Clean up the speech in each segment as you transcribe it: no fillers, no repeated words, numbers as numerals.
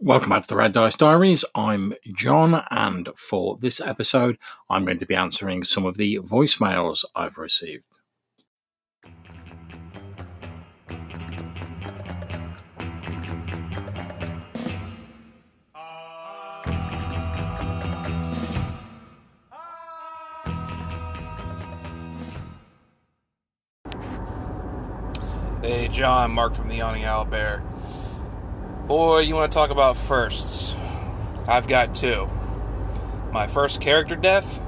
Welcome back to the Red Dice Diaries. I'm John, and for this episode, I'm going to be answering some of the voicemails I've received. Hey John, Mark from the Yawning Owlbear. Boy, you want to talk about firsts. I've got two. My first character death,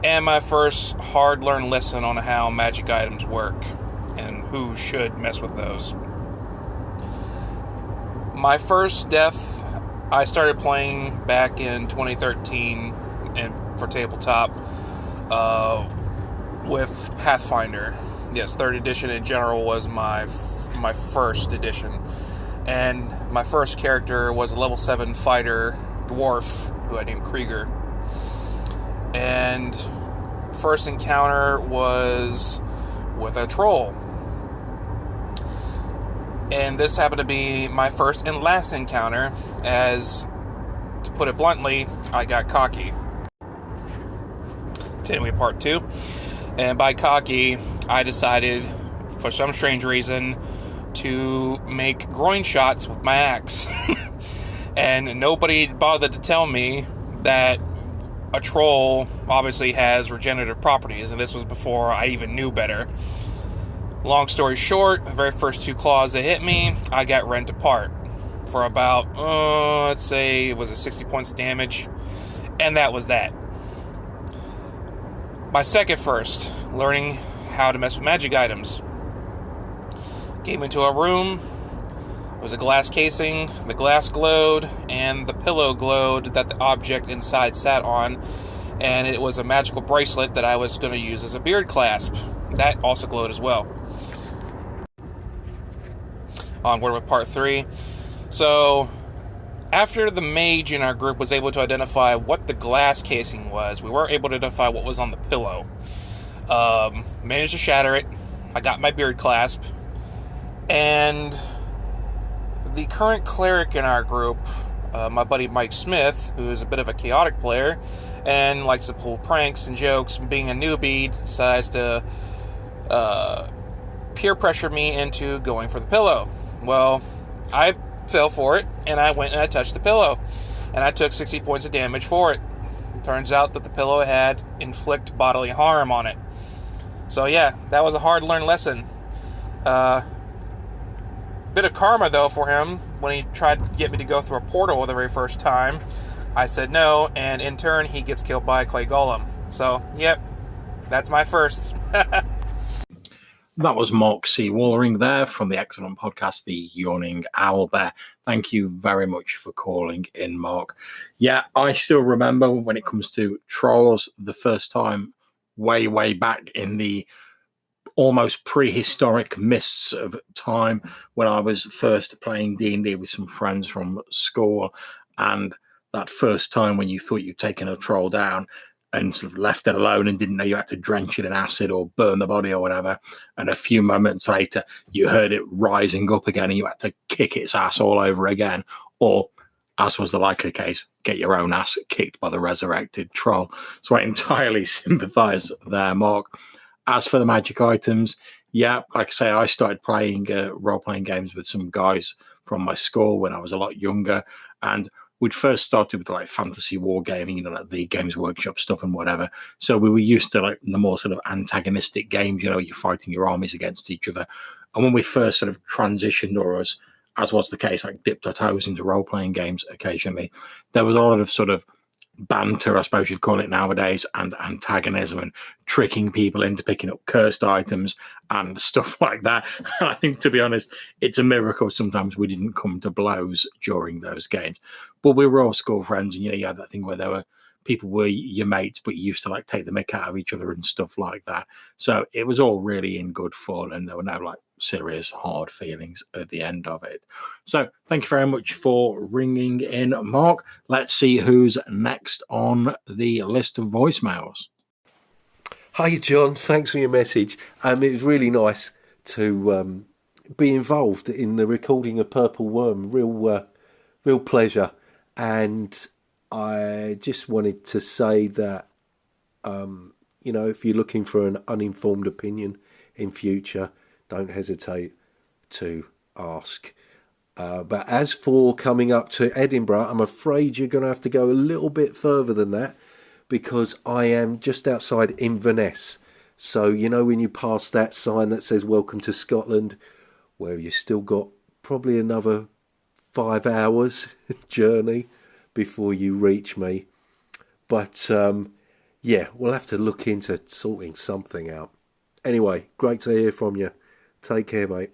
and my first hard-learned lesson on how magic items work, and who should mess with those. My first death, I started playing back in 2013 for tabletop with Pathfinder. Yes, 3rd edition in general was my first edition. And my first character was a level 7 fighter dwarf who I named Krieger. And first encounter was with a troll. And this happened to be my first and last encounter, as, to put it bluntly, I got cocky. Continuing part 2. And by cocky, I decided, for some strange reason, to make groin shots with my axe. And nobody bothered to tell me that a troll obviously has regenerative properties, and this was before I even knew better. Long story short, the very first 2 claws that hit me, I got rent apart for about, let's say, it was 60 points of damage, and that was that. My second first, learning how to mess with magic items. Came into a room. It was a glass casing. The glass glowed, and the pillow glowed that the object inside sat on. And it was a magical bracelet that I was going to use as a beard clasp. That also glowed as well. Onward with part 3. So, after the mage in our group was able to identify what the glass casing was, we weren't able to identify what was on the pillow. Managed to shatter it. I got my beard clasp. And the current cleric in our group, my buddy Mike Smith, who is a bit of a chaotic player and likes to pull pranks and jokes, being a newbie, decides to peer pressure me into going for the pillow. Well, I fell for it, and I went and I touched the pillow, and I took 60 points of damage for it. It turns out that the pillow had inflict bodily harm on it. So yeah, that was a hard-learned lesson. Bit of karma, though, for him. When he tried to get me to go through a portal the very first time, I said no, and in turn, he gets killed by a clay golem. So, yep, that's my first. That was Mark C. Wallering there from the excellent podcast, The Yawning Owlbear. Thank you very much for calling in, Mark. Yeah, I still remember when it comes to trolls, the first time way back in the almost prehistoric mists of time when I was first playing D&D with some friends from school, and that first time when you thought you'd taken a troll down and sort of left it alone and didn't know you had to drench it in acid or burn the body or whatever, and a few moments later you heard it rising up again and you had to kick its ass all over again, or, as was the likely case, get your own ass kicked by the resurrected troll. So I entirely sympathise there, Mark. As for the magic items, yeah, like I say, I started playing role-playing games with some guys from my school when I was a lot younger, and we'd first started with like fantasy wargaming, like the Games Workshop stuff and whatever. So we were used to like the more sort of antagonistic games, you're fighting your armies against each other. And when we first sort of transitioned, or as was the case, like dipped our toes into role-playing games occasionally, there was a lot of sort of banter, I suppose you'd call it nowadays, and antagonism and tricking people into picking up cursed items and stuff like that. I think, to be honest, it's a miracle sometimes we didn't come to blows during those games. But we were all school friends, and you had that thing where there were people were your mates, but you used to like take the mick out of each other and stuff like that. So it was all really in good fun, and there were no like serious hard feelings at the end of it. So thank you very much for ringing in, Mark. Let's see who's next on the list of voicemails. Hi John, thanks for your message. It was really nice to be involved in the recording of Purple Worm. real pleasure. And I just wanted to say that, if you're looking for an uninformed opinion in future, don't hesitate to ask. But as for coming up to Edinburgh, I'm afraid you're going to have to go a little bit further than that, because I am just outside Inverness. So, when you pass that sign that says "Welcome to Scotland," where you still got probably another 5 hours journey before you reach me. But yeah, we'll have to look into sorting something out. Anyway, great to hear from you. Take care, mate.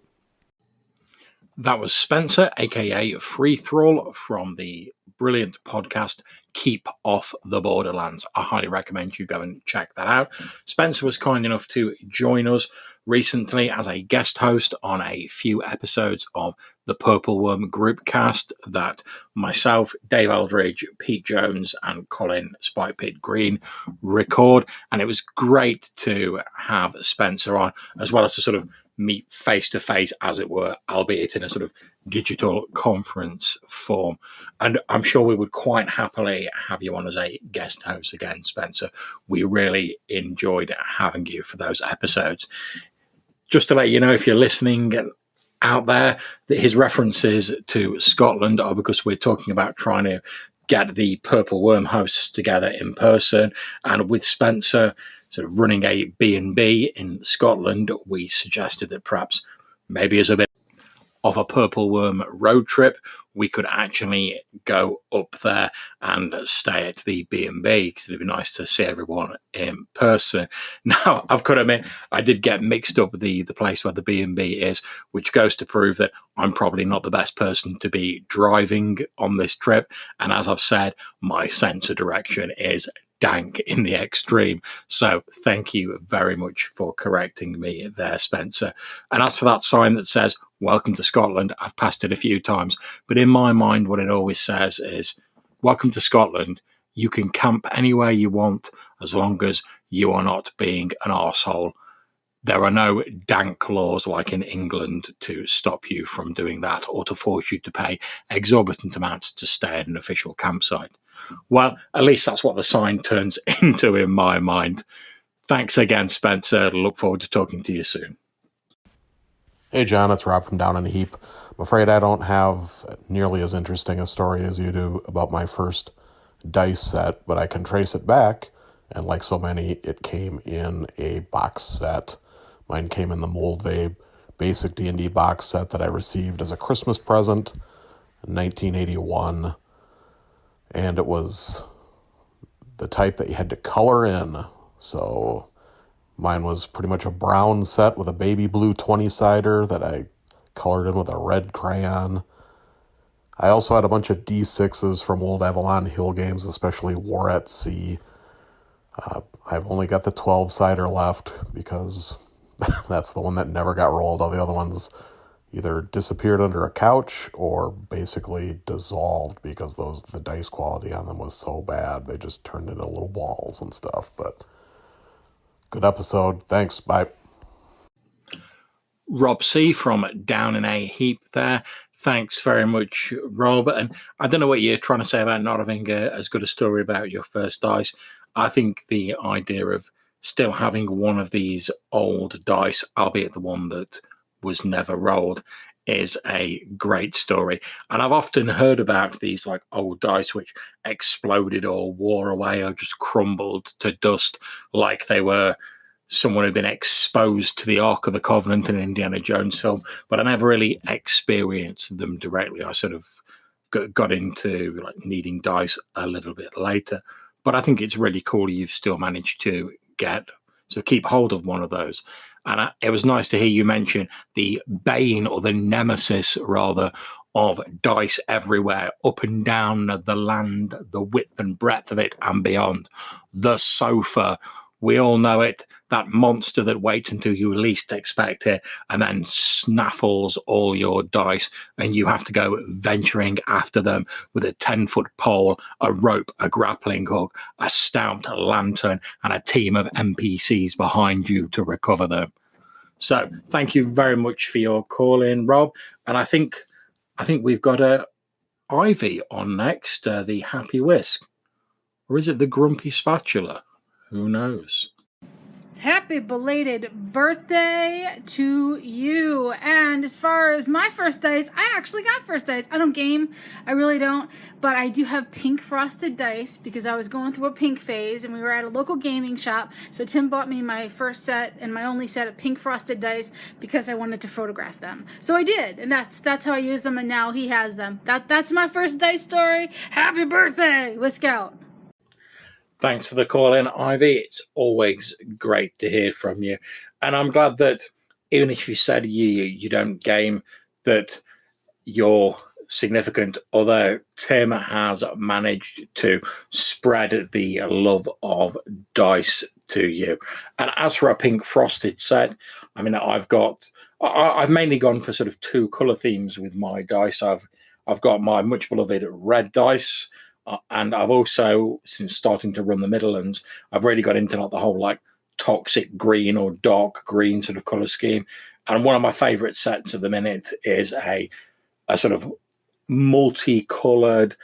That was Spencer, aka Free Thrall, from the brilliant podcast Keep Off the Borderlands. I highly recommend you go and check that out. Spencer was kind enough to join us recently as a guest host on a few episodes of the Purple Worm group cast that myself, Dave Eldridge, Pete Jones, and Colin Spikepit Green record. And it was great to have Spencer on, as well as to sort of meet face to face, as it were, albeit in a sort of digital conference form. And I'm sure we would quite happily have you on as a guest host again, Spencer. We really enjoyed having you for those episodes. Just to let you know, if you're listening out there, that his references to Scotland are because we're talking about trying to get the Purple Worm hosts together in person. And with Spencer sort of running a B&B in Scotland, we suggested that perhaps maybe as a bit of a Purple Worm road trip, we could actually go up there and stay at the B&B, because it'd be nice to see everyone in person. Now, I've got to admit, I did get mixed up with the place where the B&B is, which goes to prove that I'm probably not the best person to be driving on this trip. And as I've said, my sense of direction is dank in the extreme. So thank you very much for correcting me there, Spencer. And as for that sign that says "Welcome to Scotland," I've passed it a few times, but in my mind what it always says is, welcome to Scotland. You can camp anywhere you want as long as you are not being an arsehole. There are no dank laws like in England to stop you from doing that or to force you to pay exorbitant amounts to stay at an official campsite. Well, at least that's what the sign turns into in my mind. Thanks again, Spencer. Look forward to talking to you soon. Hey, John, it's Rob from Down in a Heap. I'm afraid I don't have nearly as interesting a story as you do about my first dice set, but I can trace it back, and like so many, it came in a box set. Mine came in the Moldvay basic D&D box set that I received as a Christmas present in 1981, and it was the type that you had to color in. So mine was pretty much a brown set with a baby blue 20-sider that I colored in with a red crayon. I also had a bunch of D6s from old Avalon Hill games, especially War at Sea. I've only got the 12-sider left because that's the one that never got rolled. All the other ones either disappeared under a couch or basically dissolved because the dice quality on them was so bad. They just turned into little balls and stuff. But good episode. Thanks. Bye. Rob C. from Down in a Heap there. Thanks very much, Rob. And I don't know what you're trying to say about not having as good a story about your first dice. I think the idea of still having one of these old dice, albeit the one that was never rolled, is a great story. And I've often heard about these like old dice which exploded or wore away or just crumbled to dust, like they were someone who'd been exposed to the Ark of the Covenant in an Indiana Jones film, but I never really experienced them directly. I sort of got into like needing dice a little bit later. But I think it's really cool you've still managed to keep hold of one of those. And it was nice to hear you mention the bane, or the nemesis rather, of dice everywhere, up and down the land, the width and breadth of it and beyond. The sofa. We all know it, that monster that waits until you least expect it and then snaffles all your dice, and you have to go venturing after them with a 10-foot pole, a rope, a grappling hook, a stout lantern, and a team of NPCs behind you to recover them. So thank you very much for your call in, Rob. And I think we've got Ivy on next, the Happy Whisk. Or is it the Grumpy Spatula? Who knows? Happy belated birthday to you. And as far as my first dice, I actually got first dice. I don't game. I really don't. But I do have pink frosted dice because I was going through a pink phase and we were at a local gaming shop. So Tim bought me my first set and my only set of pink frosted dice because I wanted to photograph them. So I did. And that's how I use them. And now he has them. That's my first dice story. Happy birthday, Whisk Out. Thanks for the call in, Ivy. It's always great to hear from you. And I'm glad that even if you said you don't game, that your significant other, Tim, has managed to spread the love of dice to you. And as for a pink frosted set, I mean, I've mainly gone for sort of two colour themes with my dice. I've got my much beloved red dice. And I've also, since starting to run the Midlands, I've really got into like the whole like toxic green or dark green sort of colour scheme. And one of my favourite sets at the minute is a sort of multicoloured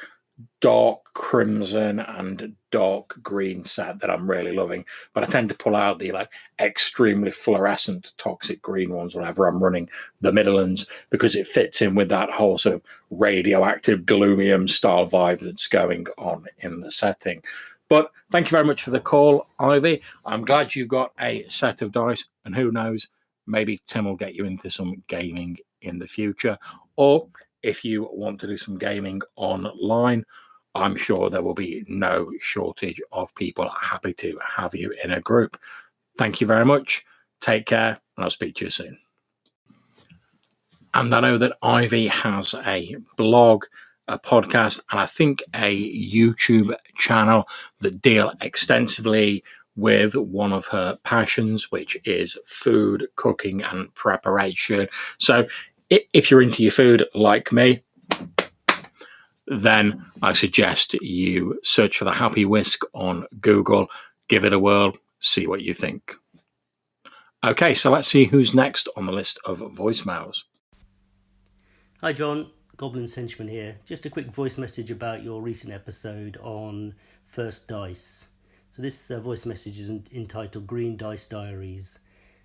dark crimson and dark green set that I'm really loving. But I tend to pull out the like extremely fluorescent toxic green ones whenever I'm running the Midlands because it fits in with that whole sort of radioactive gloomium style vibe that's going on in the setting. But thank you very much for the call, Ivy. I'm glad you got a set of dice, and who knows, maybe Tim will get you into some gaming in the future. Or if you want to do some gaming online, I'm sure there will be no shortage of people happy to have you in a group. Thank you very much. Take care, and I'll speak to you soon. And I know that Ivy has a blog, a podcast, and I think a YouTube channel that deal extensively with one of her passions, which is food, cooking, and preparation. So if you're into your food like me, then I suggest you search for the Happy Whisk on Google, give it a whirl, see what you think. Okay, so let's see who's next on the list of voicemails. Hi John, Goblin's Henchman here. Just a quick voice message about your recent episode on First Dice. So this voice message is entitled Red Dice Diaries.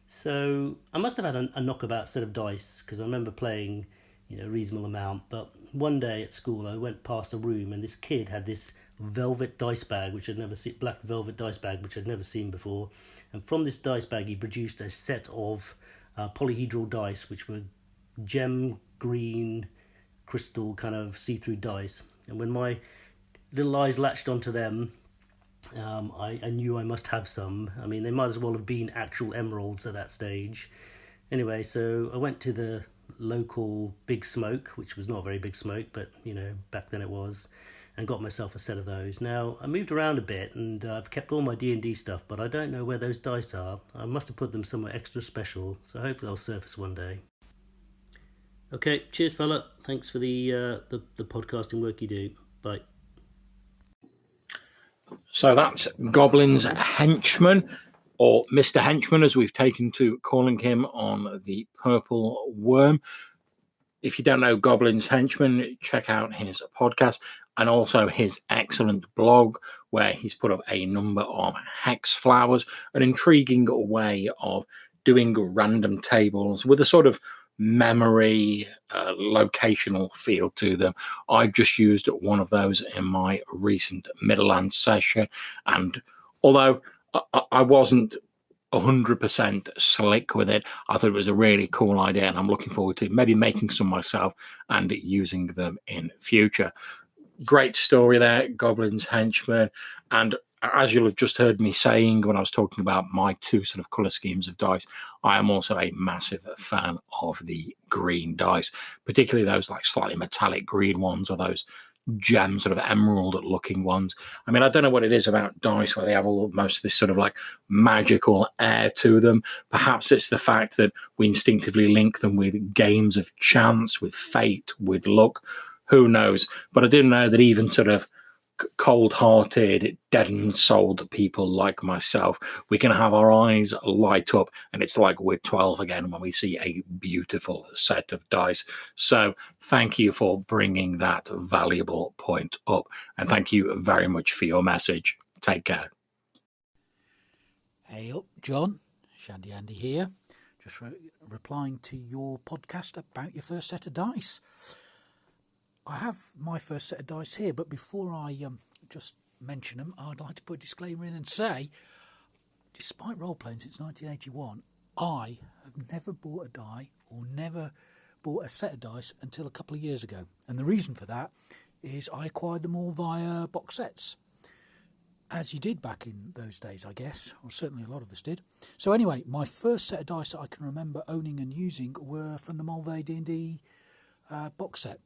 So I must have had a knockabout set of dice because I remember playing a reasonable amount, but one day at school I went past a room and this kid had this velvet dice bag which I'd never seen, black velvet dice bag which I'd never seen before, and from this dice bag he produced a set of polyhedral dice which were gem green crystal kind of see-through dice, and when my little eyes latched onto them, I knew I must have some. I mean, they might as well have been actual emeralds at that stage. Anyway, so I went to the local Big Smoke, which was not a very big smoke, but back then it was, and got myself a set of those. Now I moved around a bit and I've kept all my D&D stuff, but I don't know where those dice are. I must have put them somewhere extra special, so hopefully they'll surface one day. Okay, cheers fella, thanks for the podcasting work you do. Bye. So that's Goblin's Henchman, or Mr. Henchman, as we've taken to calling him on the Purple Worm. If you don't know Goblin's Henchman, check out his podcast and also his excellent blog, where he's put up a number of hex flowers, an intriguing way of doing random tables with a sort of memory, locational feel to them. I've just used one of those in my recent Midlands session, and although I wasn't 100% slick with it, I thought it was a really cool idea, and I'm looking forward to maybe making some myself and using them in future. Great story there, Goblin's Henchman. And as you'll have just heard me saying when I was talking about my two sort of colour schemes of dice, I am also a massive fan of the green dice, particularly those like slightly metallic green ones or those gem sort of emerald looking ones. I mean, I don't know what it is about dice where they have almost this sort of like magical air to them. Perhaps it's the fact that we instinctively link them with games of chance, with fate, with luck. Who knows? But I do know that even sort of cold-hearted, deadened-souled people like myself, we can have our eyes light up, and it's like we're 12 again when we see a beautiful set of dice. So thank you for bringing that valuable point up, and thank you very much for your message. Take care. Hey up, John. Shandy Andy here. Just replying to your podcast about your first set of dice. I have my first set of dice here, but before I just mention them, I'd like to put a disclaimer in and say, despite role-playing since 1981, I have never bought a die or never bought a set of dice until a couple of years ago. And the reason for that is I acquired them all via box sets, as you did back in those days, I guess, or certainly a lot of us did. So anyway, my first set of dice that I can remember owning and using were from the Mulvey D&D box set.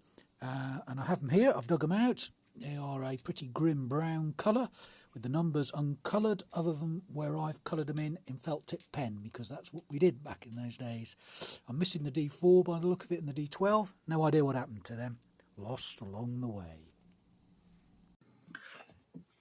And I have them here. I've dug them out. They are a pretty grim brown colour with the numbers uncoloured, other than where I've coloured them in felt tip pen, because that's what we did back in those days. I'm missing the D4 by the look of it and the D12. No idea what happened to them. Lost along the way.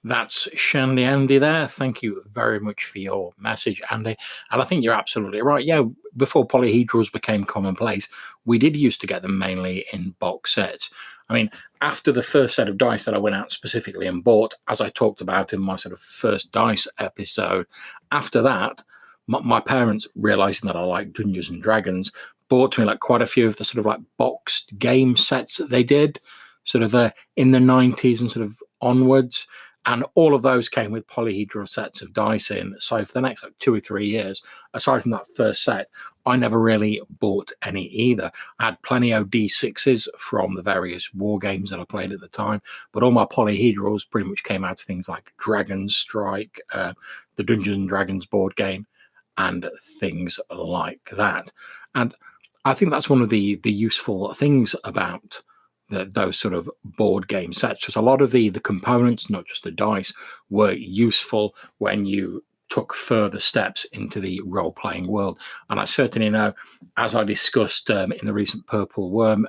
That's Shandy Andy there. Thank you very much for your message, Andy. And I think you're absolutely right. Yeah, before polyhedrals became commonplace, we did used to get them mainly in box sets. I mean, after the first set of dice that I went out specifically and bought, as I talked about in my sort of first dice episode, after that, my parents, realizing that I like Dungeons and Dragons, bought me like quite a few of the sort of like boxed game sets that they did, sort of in the 90s and sort of onwards. And all of those came with polyhedral sets of dice in. So for the next 2 or 3 years, aside from that first set, I never really bought any either. I had plenty of D6s from the various war games that I played at the time, but all my polyhedrals pretty much came out of things like Dragon Strike, the Dungeons and Dragons board game, and things like that. And I think that's one of the useful things about those sort of board game sets, because a lot of the components, not just the dice, were useful when you took further steps into the role-playing world. And I certainly know, as I discussed in the recent Purple Worm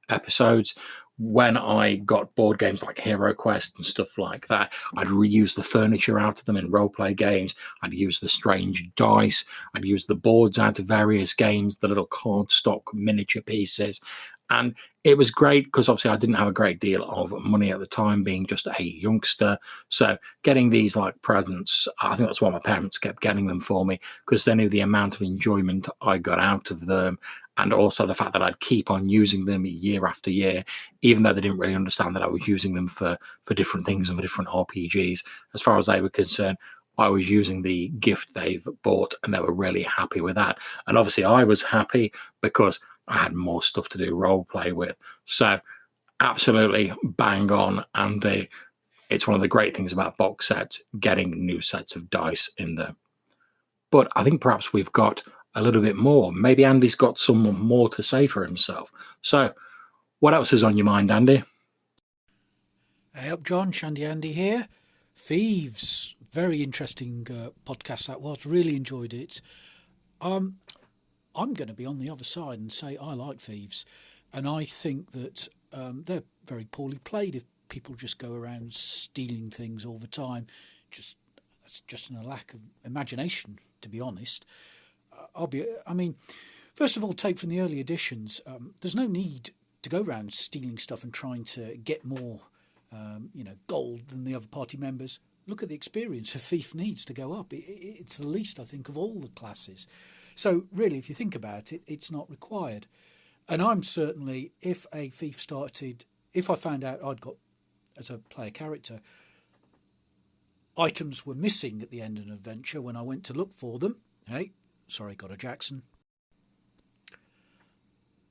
episodes, when I got board games like Hero Quest and stuff like that, I'd reuse the furniture out of them in role-play games. I'd use the strange dice. I'd use the boards out of various games, the little cardstock miniature pieces. And it was great because obviously I didn't have a great deal of money at the time, being just a youngster. So getting these like presents, I think that's why my parents kept getting them for me, because they knew the amount of enjoyment I got out of them. And also the fact that I'd keep on using them year after year, even though they didn't really understand that I was using them for different things and for different RPGs. As far as they were concerned, I was using the gift they've bought, and they were really happy with that. And obviously I was happy because I had more stuff to do role play with. So absolutely bang on. And it's one of the great things about box sets, getting new sets of dice in there. But I think perhaps we've got a little bit more. Maybe Andy's got some more to say for himself. So what else is on your mind, Andy? Hey up, John. Shandy Andy here. Thieves. Very interesting podcast that was. Really enjoyed it. I'm going to be on the other side and say I like Thieves, and I think that they're very poorly played if people just go around stealing things all the time. It's just a lack of imagination, to be honest. First of all, take from the early editions. There's no need to go around stealing stuff and trying to get more, gold than the other party members. Look at the experience a thief needs to go up. It's the least, I think, of all the classes. So really, if you think about it, it's not required. And I'm certainly, if I found out I'd got, as a player character, items were missing at the end of an adventure when I went to look for them. Hey, sorry, got a Jackson.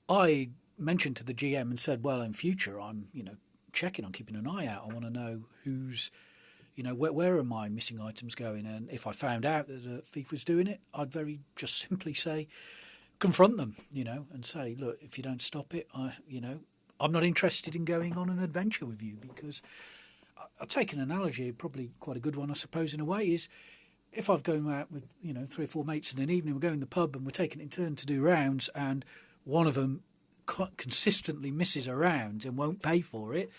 I mentioned to the GM and said, well, in future, I'm, checking, I'm keeping an eye out. I want to know who's, where are my missing items going? And if I found out that a thief was doing it, I'd very just simply say, confront them, and say, look, if you don't stop it, I'm not interested in going on an adventure with you. Because I'll take an analogy, probably quite a good one, I suppose, in a way, is if I've going out with, 3 or 4 mates in an evening, we're going to the pub and we're taking it in turn to do rounds, and one of them consistently misses a round and won't pay for it,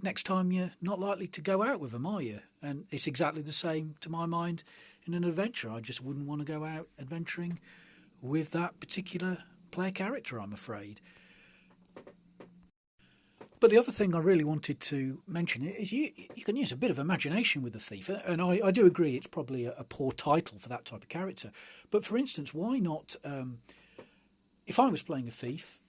next time you're not likely to go out with them, are you? And it's exactly the same, to my mind, in an adventure. I just wouldn't want to go out adventuring with that particular player character, I'm afraid. But the other thing I really wanted to mention is you can use a bit of imagination with the thief, and I do agree it's probably a poor title for that type of character. But for instance, why not, if I was playing a thief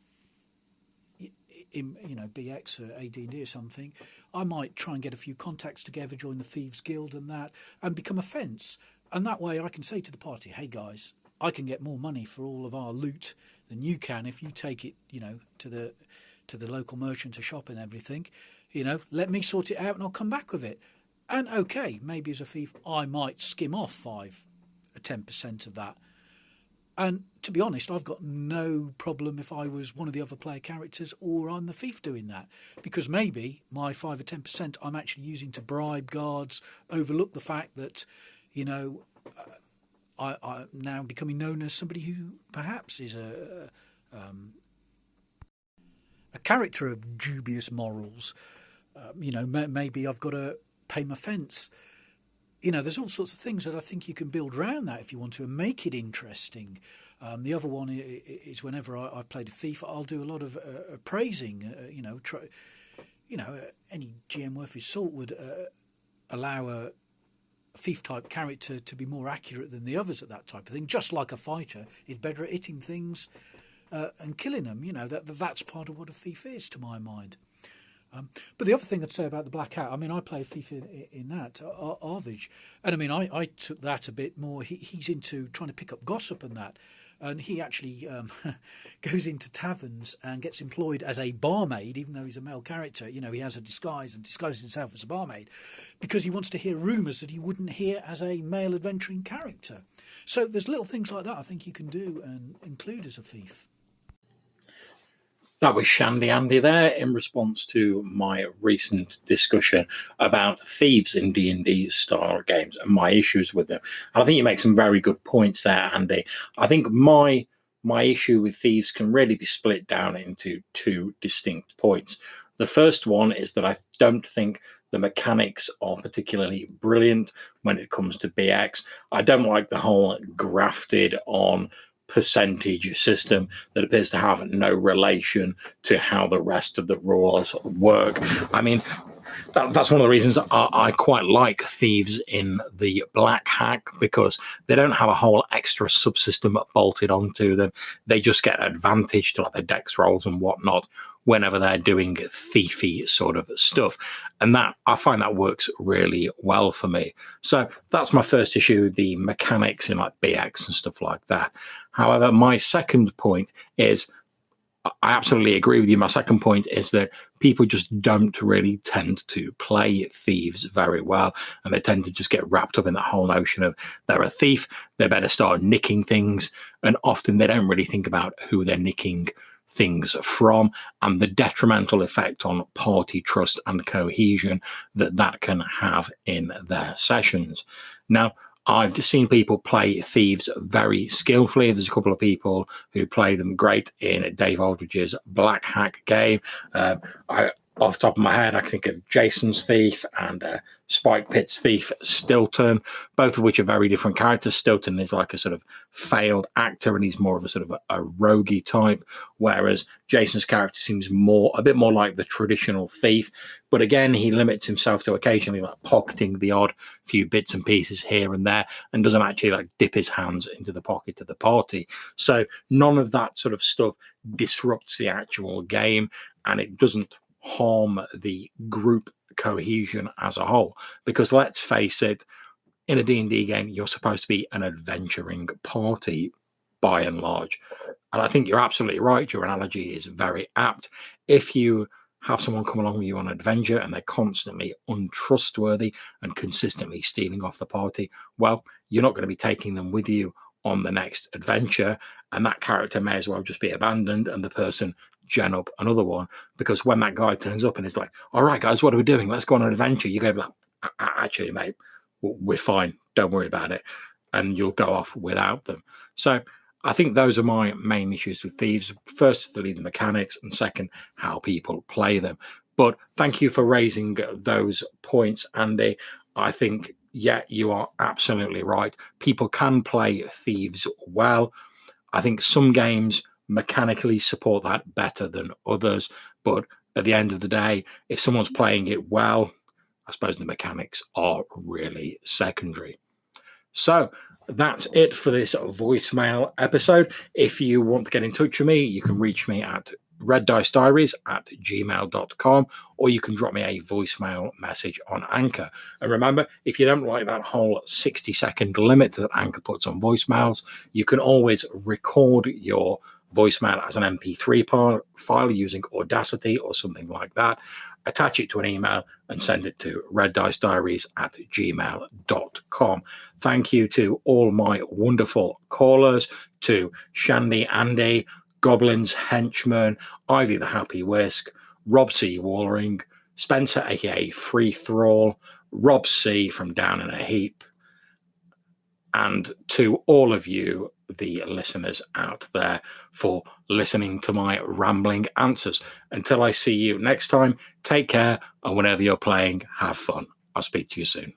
in BX or AD&D or something, I might try and get a few contacts together, join the Thieves Guild and become a fence. And that way I can say to the party, hey guys, I can get more money for all of our loot than you can if you take it, to the local merchant or shop and everything. Let me sort it out and I'll come back with it. And okay, maybe as a thief I might skim off 5 or 10% of that. And to be honest, I've got no problem if I was one of the other player characters or I'm the thief doing that, because maybe my 5 or 10% I'm actually using to bribe guards, overlook the fact that, I'm now becoming known as somebody who perhaps is a character of dubious morals. Maybe I've got to pay my fence. There's all sorts of things that I think you can build around that if you want to and make it interesting. The other one is whenever I've played a thief, I'll do a lot of appraising. Any GM worth his salt would allow a thief-type character to be more accurate than the others at that type of thing, just like a fighter is better at hitting things and killing them. That's part of what a thief is, to my mind. But the other thing I'd say about the Black Hat, I play a thief in that, Arvige. And I took that a bit more. He's into trying to pick up gossip and that. And he actually goes into taverns and gets employed as a barmaid, even though he's a male character. He has a disguise and disguises himself as a barmaid because he wants to hear rumours that he wouldn't hear as a male adventuring character. So there's little things like that I think you can do and include as a thief. That was Shandy Andy there in response to my recent discussion about thieves in D&D style games and my issues with them. And I think you make some very good points there, Andy. I think my issue with thieves can really be split down into 2 distinct points. The first one is that I don't think the mechanics are particularly brilliant when it comes to BX. I don't like the whole grafted on percentage system that appears to have no relation to how the rest of the rules work. That's one of the reasons I quite like Thieves in the Black Hack, because they don't have a whole extra subsystem bolted onto them. They just get advantage to their dex rolls and whatnot whenever they're doing thiefy sort of stuff. And that I find that works really well for me. So that's my first issue, the mechanics in BX and stuff like that. However, my second point is, I absolutely agree with you. My second point is that people just don't really tend to play thieves very well, and they tend to just get wrapped up in that whole notion of they're a thief, they better start nicking things, and often they don't really think about who they're nicking things from and the detrimental effect on party trust and cohesion that can have in their sessions. Now, I've seen people play thieves very skillfully. There's a couple of people who play them great in Dave Aldridge's Black Hack game. Off the top of my head, I think of Jason's Thief and Spike Pitt's Thief Stilton, both of which are very different characters. Stilton is like a sort of failed actor, and he's more of a sort of a roguey type, whereas Jason's character seems a bit more like the traditional thief. But again, he limits himself to occasionally pocketing the odd few bits and pieces here and there, and doesn't actually dip his hands into the pocket of the party. So none of that sort of stuff disrupts the actual game, and it doesn't harm the group cohesion as a whole, because let's face it, in a D&D game you're supposed to be an adventuring party by and large. And I think you're absolutely right, your analogy is very apt. If you have someone come along with you on an adventure and they're constantly untrustworthy and consistently stealing off the party, well, you're not going to be taking them with you on the next adventure, and that character may as well just be abandoned and the person gen up another one, because when that guy turns up and is like, all right guys, what are we doing, let's go on an adventure, you're going to be like, actually mate, we're fine, don't worry about it, and you'll go off without them. So I think those are my main issues with thieves. Firstly, the mechanics, and second, how people play them. But thank you for raising those points, Andy. I think, yeah, you are absolutely right. People can play Thieves well. I think some games mechanically support that better than others. But at the end of the day, if someone's playing it well, I suppose the mechanics are really secondary. So that's it for this voicemail episode. If you want to get in touch with me, you can reach me at reddicediaries@gmail.com, or you can drop me a voicemail message on Anchor. And remember, if you don't like that whole 60-second limit that Anchor puts on voicemails, you can always record your voicemail as an MP3 file using Audacity or something like that, attach it to an email and send it to reddicediaries@gmail.com. Thank you to all my wonderful callers, to Shandy Andy, Goblin's Henchman, Ivy the Happy Whisk, Rob C. Wallering, Spencer aka Free Thrall, Rob C. from Down in a Heap, and to all of you, the listeners out there, for listening to my rambling answers. Until I see you next time, take care, and whenever you're playing, have fun. I'll speak to you soon.